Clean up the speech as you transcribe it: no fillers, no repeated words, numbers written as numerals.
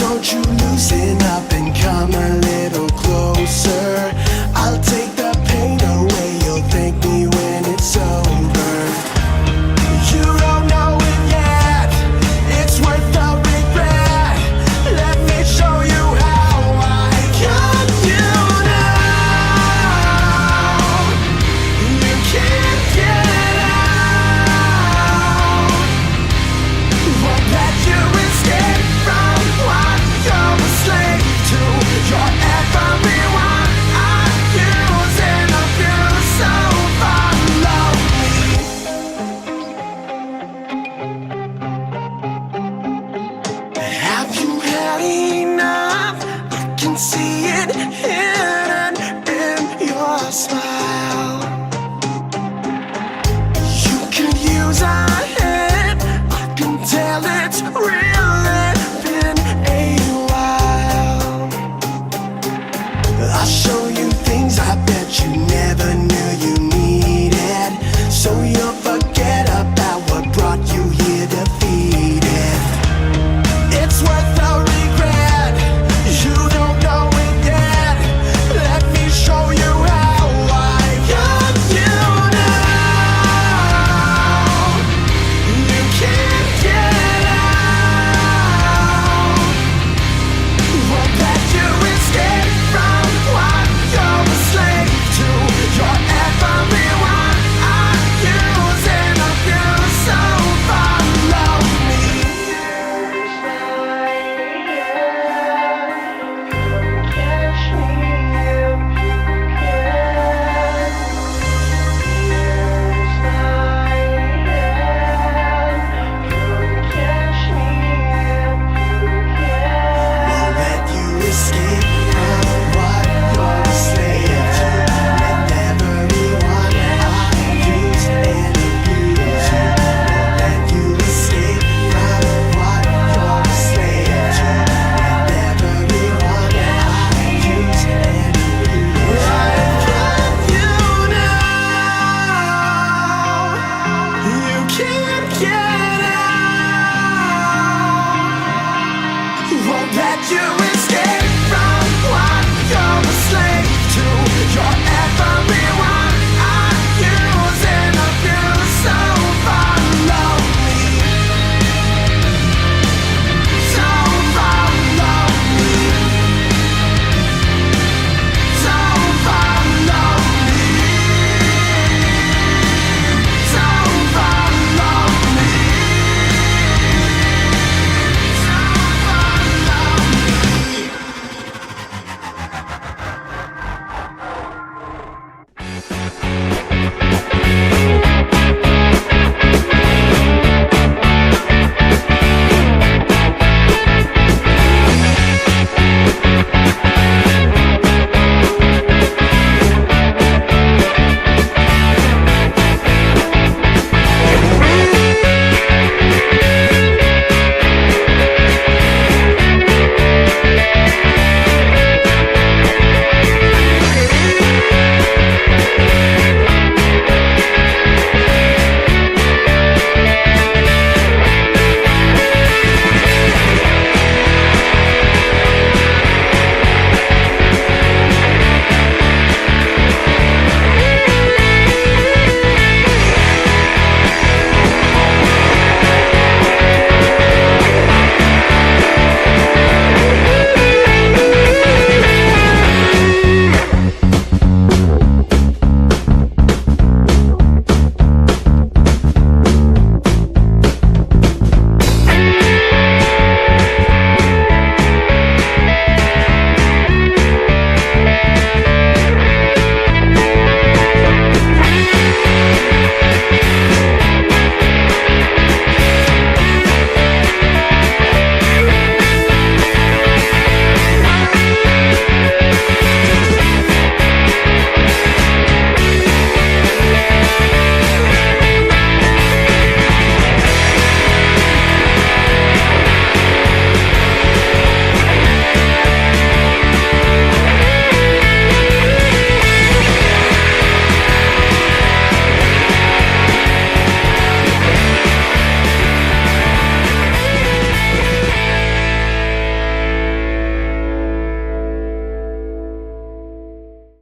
Don't you loosen up and come a little closer. I'll take the pain away, you'll thank me when it's over. You don't know it yet, it's worth the regret. Let me show you how I got you now. You can't get out. Won't let you escape from what you're a slave to. You're everyone I use and abuse, so follow me. Have you had enough? I can see